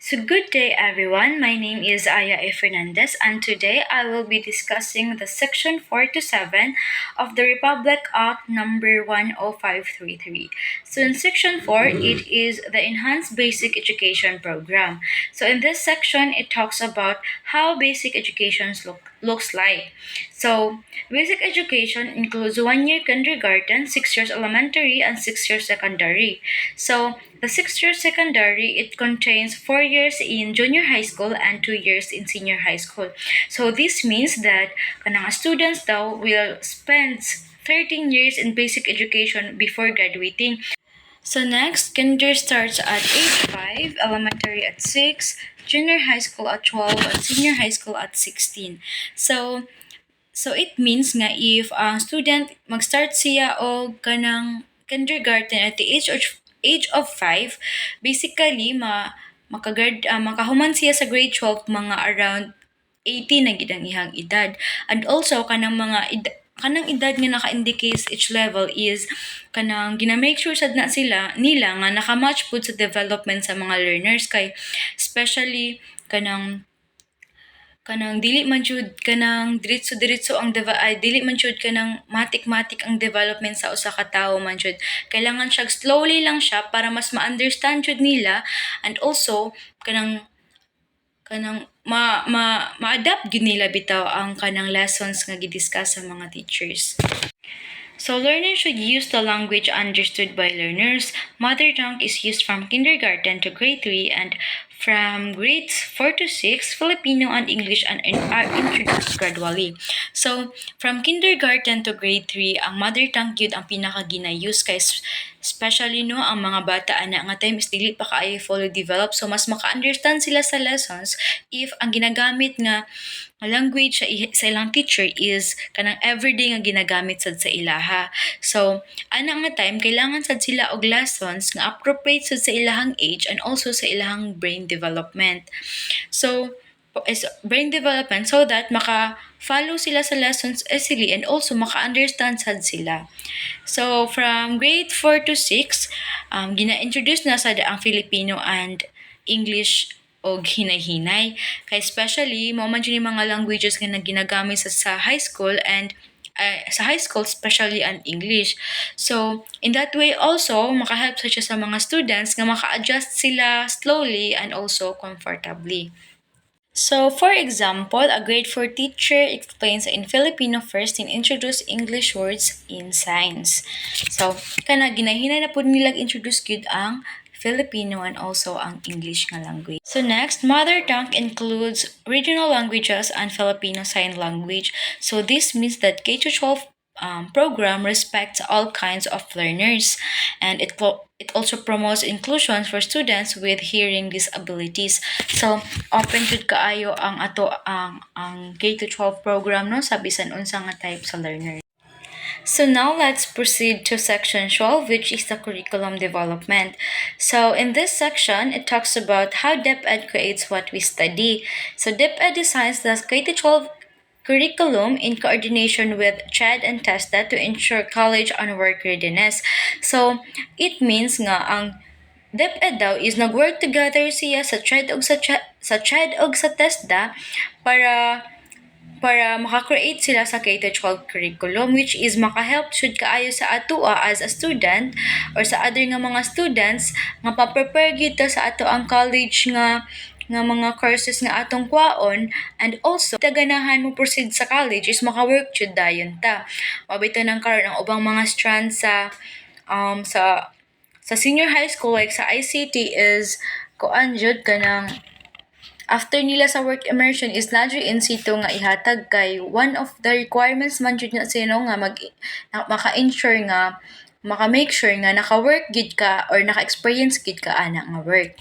So, good day everyone. My name is Aya A. Fernandez, and today I will be discussing the Section 4 to 7 of the Republic Act number 10533. So, in Section 4, it is the Enhanced Basic Education Program. So, in this section, it talks about how basic education looks like. So, basic education includes 1 year kindergarten, 6 years elementary, and 6 years secondary. So, the 6 year secondary, it contains 4 years in junior high school and 2 years in senior high school. So, this means that kanang students daw will spend 13 years in basic education before graduating. So next, kinder starts at age 5, elementary at 6, junior high school at 12, and senior high school at 16. So it means nga if ang student mag-start siya o kanang kindergarten at the age of 5, basically makahuman siya sa grade 12 mga around 18 na gid ang ihang edad. And also kanang edad nga naka-indicate each level is kanang gina-make sure sad na nila nga naka-match pud sa development sa mga learners, kay especially kanang dili man jud kanang diretso-diretso ang dili man jud kanang matik-matik ang development sa usa ka tawo man jud. Kailangan siya slowly lang siya para mas ma-understand jud nila, and also kanang ma-adapt gyud nila bitaw ang kanang lessons nga gidiscuss sa mga teachers. So learners should use the language understood by learners. Mother tongue is used from kindergarten to grade 3, and from grades 4 to 6, Filipino and English are introduced gradually. So from kindergarten to grade 3, ang mother tongue gyud ang pinaka gina-use, kay especially no ang mga bata ana nga time is dili pa kaayo fully develop, so mas maka-understand sila sa lessons if ang ginagamit nga language sa ilang teacher is kanang everyday nga ginagamit sad sa ilaha. So ana nga time kailangan sad sila og lessons nga appropriate sad sa ilahang age and also sa ilahang brain development. So is brain development so that maka-follow sila sa lessons easily and also maka-understand sad sila. So from grade 4 to 6, gina-introduce na sad ang Filipino and English og hinay-hinay, kay especially mo man yung mga languages nga ginagamit sa high school, and sa high school especially ang English. So in that way also makahelp siya sa mga students nga maka-adjust sila slowly and also comfortably. So, for example, a grade 4 teacher explains in Filipino first and introduce English words in signs. So, ginahinay na po nilang introduce gyud ang Filipino and also ang English nga language. So next, mother tongue includes regional languages and Filipino Sign Language. So this means that K-12 program respects all kinds of learners, and it also promotes inclusion for students with hearing disabilities. So open jud kaayo ang K-12 program no sa bisan unsa nga type sa learner. So now let's proceed to section 12, which is the curriculum development. So in this section, it talks about how DepEd creates what we study. So DepEd designs the K-12 curriculum in coordination with CHED and TESDA to ensure college and work readiness. So it means nga ang DepEd daw is nag-work together siya sa CHED ug sa CHED ug sa TESDA para maka-create sila sa K-12 curriculum, which is maka-help should kaayo sa atua as a student or sa other nga mga students nga pa-prepare gyud ta sa ato ang college nga mga courses nga atong kwaon, and also ganahan mo proceed sa college is maka-work jud dayon ta. Mabito nang karon ang ubang mga strands sa senior high school like sa ICT is kuan jud kanang after nila sa work immersion is nadyo in situ nga ihatag, kay one of the requirements man jud na sino nga maka-ensure nga maka-make sure nga naka-work gid ka or naka-experience gid ka ana nga work.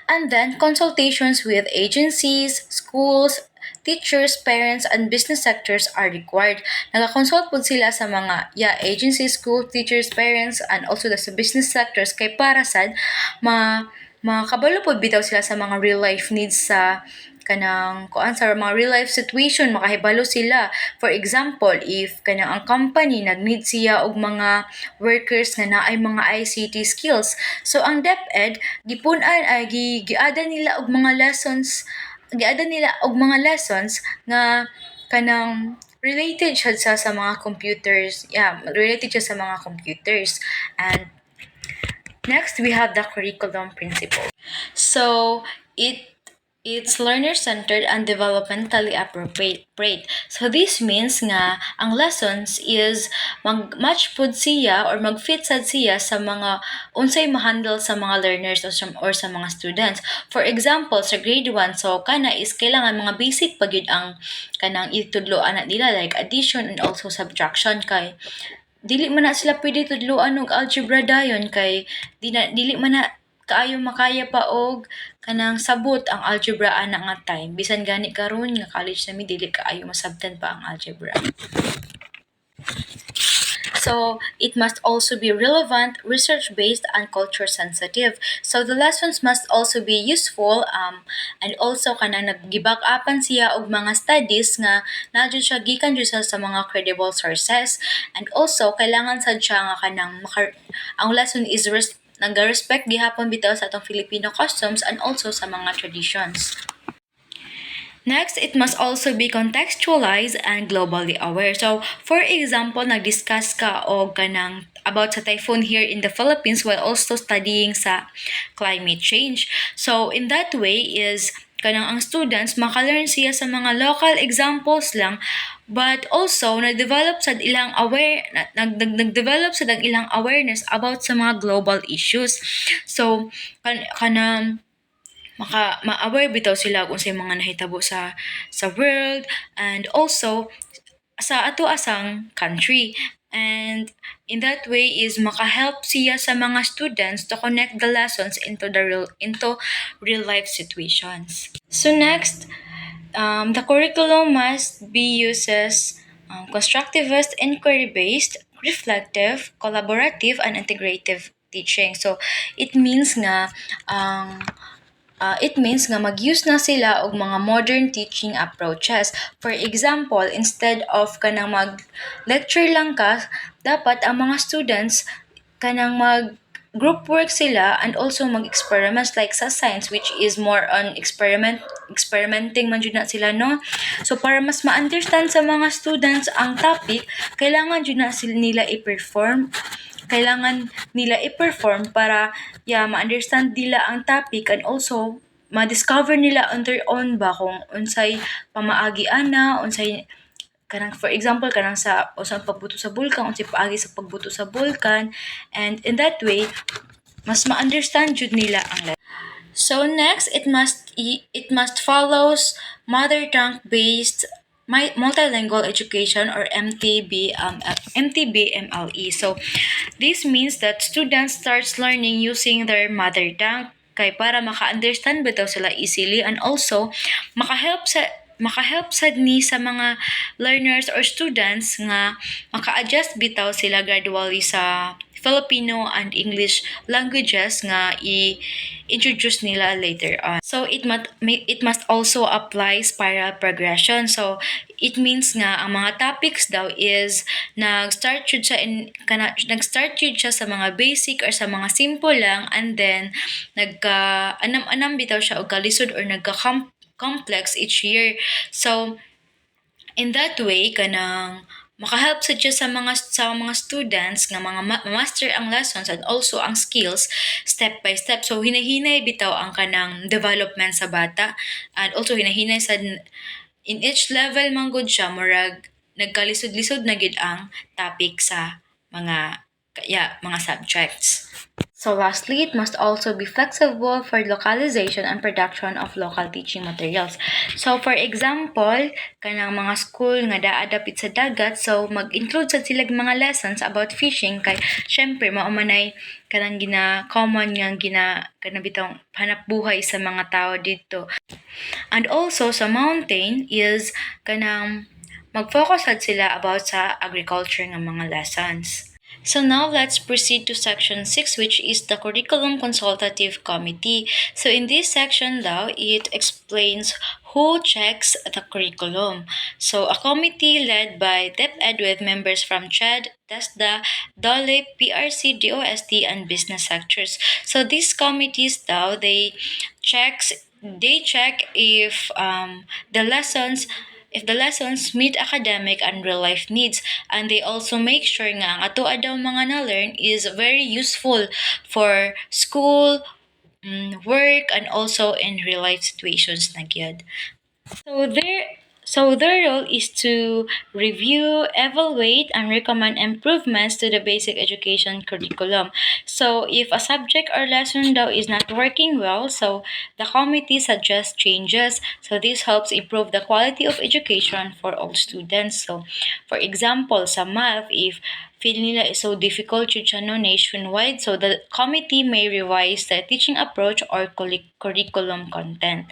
And then consultations with agencies, schools, teachers, parents, and business sectors are required. Nagka-consult po sila sa mga agencies, school, teachers, parents, and also sa business sectors, kay para sad makabalo po bitaw sila sa mga real life needs sa kanang kuan sa mga real life situation makahibalo sila. For example, if kanang ang company nag-need siya og mga workers nga naay mga ICT skills. So ang DepEd gipunan ay giada nila og mga lessons, nga kanang related siya sa mga computers. Yeah, related siya sa mga computers. And next, we have the curriculum principle. So, it's learner-centered and developmentally appropriate. So this means nga ang lessons is mag-match pud siya or mag-fit sad siya sa mga unsay ma-handle sa mga learners or sa mga students. For example, sa grade 1, so kana is kailangan mga basic pagyud ang kanang itudloan na nila like addition and also subtraction kay dili man na sila pwede tudloan og algebra dayon kay dili man na kaayo makaya pa og kanang sabot ang algebra ana nga time bisan gani karon nga college nami dili kaayo masabtan pa ang algebra. So, it must also be relevant, research-based, and culture-sensitive. So, the lessons must also be useful and also kanang nag-back-upan siya og mga studies nga nadyo siya gikan jud sa mga credible sources. And also, kailangan sad siya nga kanang ang lesson is nag-respect gihapon bitaw sa atong Filipino customs and also sa mga traditions. Next, it must also be contextualized and globally aware. So, for example, nag-discuss ka o kanang about sa typhoon here in the Philippines while also studying sa climate change. So, in that way is kanang ang students maka-learn siya sa mga local examples lang but also nag-develop sa ilang nag-develop sa ilang awareness about sa mga global issues. So, kanang ma-aware bitaw sila kung sa mga nahitabo sa world and also sa ato asang country. And in that way is maka-help siya sa mga students to connect the lessons into real life situations. So next, the curriculum must be uses constructivist, inquiry-based, reflective, collaborative, and integrative teaching. So it means nga mag-use na sila og mga modern teaching approaches. For example, instead of kanang mag-lecture lang ka, dapat ang mga students kanang group work sila and also mag-experiments like sa science which is more on experimenting man jud na sila no. So para mas ma-understand sa mga students ang topic, kailangan jud na nila i-perform para ma-understand nila ang topic and also ma-discover nila on their own ba kung unsay pamaagi ana, unsay kanang for example kanang sa usang pagbuto sa bulkan, unsay paagi sa pagbuto sa bulkan, and in that way mas ma-understand jud nila ang lesson. So next, it must follows mother tongue based multilingual education or MTB-MLE. So this means that students starts learning using their mother tongue kay para maka-understand bitaw sila easily and also maka-help sad ni sa mga learners or students nga maka-adjust bitaw sila gradually sa Filipino and English languages nga i-introduce nila later on. So it must also apply spiral progression. So it means nga ang mga topics daw is nag-start jud siya sa mga basic or sa mga simple lang and then nagka-anam-anam bitaw siya og kalisod or nagka-complex each year. So in that way kanang maka-help sa mga students nga master ang lessons and also ang skills step by step. So hinahinay bitaw ang kanang development sa bata and also hinahinay sa in each level man gud siya murag nagkalisod-lisod na gid ang topic sa mga subjects. So lastly, it must also be flexible for localization and production of local teaching materials. So for example, kanang mga school nga daa dapit sa dagat, so mag-include sa silang mga lessons about fishing kay syempre mao manay kanang common nga kanang bitong hanap buhay sa mga tao dito. And also sa mountain is kanang mag-focus sad sila about sa agriculture nga mga lessons. So now let's proceed to section 6, which is the Curriculum Consultative Committee. So in this section daw, it explains who checks the curriculum. So, a committee led by DepEd with members from CHED, TESDA, DOLE, PRC, DOST, and business sectors. So, these committees daw, they check if the lessons meet academic and real life needs, and they also make sure nga ang ato daw mga na-learn is very useful for school, work, and also in real life situations na gyud. So their role is to review, evaluate, and recommend improvements to the basic education curriculum. So if a subject or lesson daw is not working well, so the committee suggests changes. So this helps improve the quality of education for all students. So for example, sa math, if feel nila is so difficult yun siya no nationwide, so the committee may revise the teaching approach or curriculum content,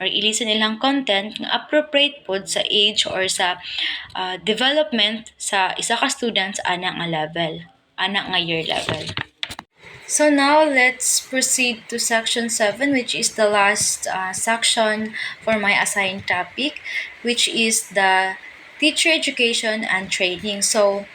or ilisan nilang content nga appropriate pod sa age or sa development sa isa ka students ana nga level, ana nga year level. So now let's proceed to section 7, which is the last section for my assigned topic, which is the teacher education and training. So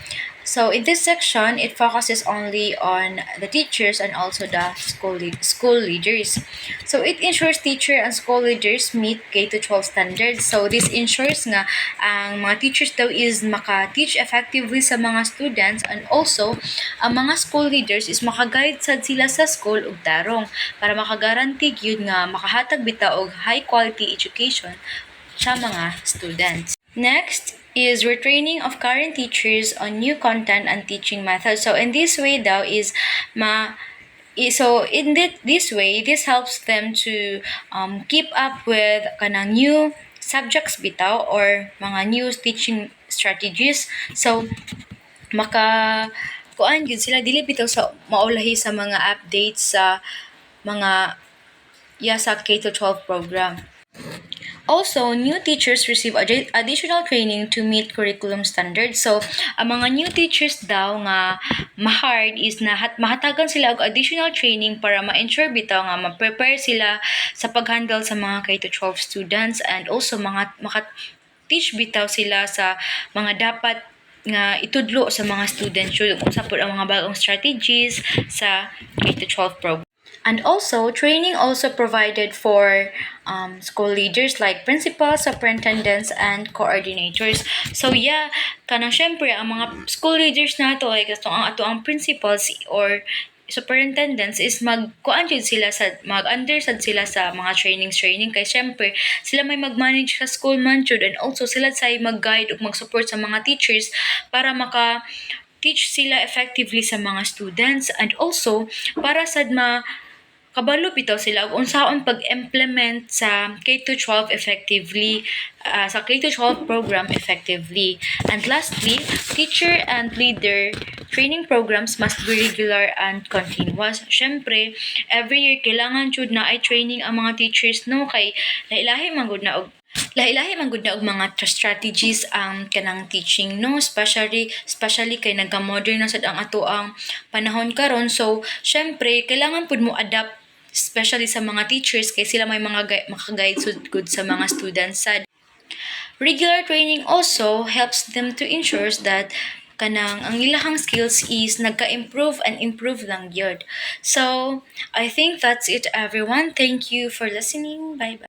in this section, it focuses only on the teachers and also the school leaders. So it ensures teacher and school leaders meet K-12 standards. So this ensures nga ang mga teachers daw is maka-teach effectively sa mga students, and also ang mga school leaders is maka-guide sad sila sa school ug tarong para maka-guarantee gyud nga makahatag bitaw og high quality education sa mga students. Next is retraining of current teachers on new content and teaching methods. So in this way daw is this way, this helps them to keep up with kanang new subjects bitaw or mga new teaching strategies. So kuan gyud sila dili bitaw sa maulahi sa mga updates sa mga sa K-12 program. Also, new teachers receive additional training to meet curriculum standards. So, ang mga new teachers daw nga ma-hard is mahatagan sila og additional training para ma-ensure bitaw nga ma-prepare sila sa pag-handle sa mga K-12 students, and also maka-teach bitaw sila sa mga dapat nga itudlo sa mga students yun, kung sa ang mga bagong strategies sa K-12 program. And also, training also provided for school leaders like principals, superintendents, and coordinators. So yeah, kanang syempre ang mga school leaders nato like ang principals or superintendents is mag-under sila sa mga training kay syempre sila may mag-manage sa school man jud, and also sila say mag-guide ug mag-support sa mga teachers para teach sila effectively sa mga students, and also para sad kabalo bitaw sila og unsaon pag-implement sa K-12 effectively, sa K-12 program effectively. And lastly, teacher and leader training programs must be regular and continuous. Syempre, every year kailangan jud na ay training ang mga teachers no, kay lahi-lahi man gud na og mga strategies ang kanang teaching no, especially kay nagka-modern na sad ang ato ang panahon karon. So syempre kailangan pud mo adapt, especially sa mga teachers kay sila may mga maka-guide good sa mga students sad. Regular training also helps them to ensure that kanang ang ilahang skills is nagka-improve and improve lang gyud. So I think that's it everyone. Thank you for listening. Bye bye.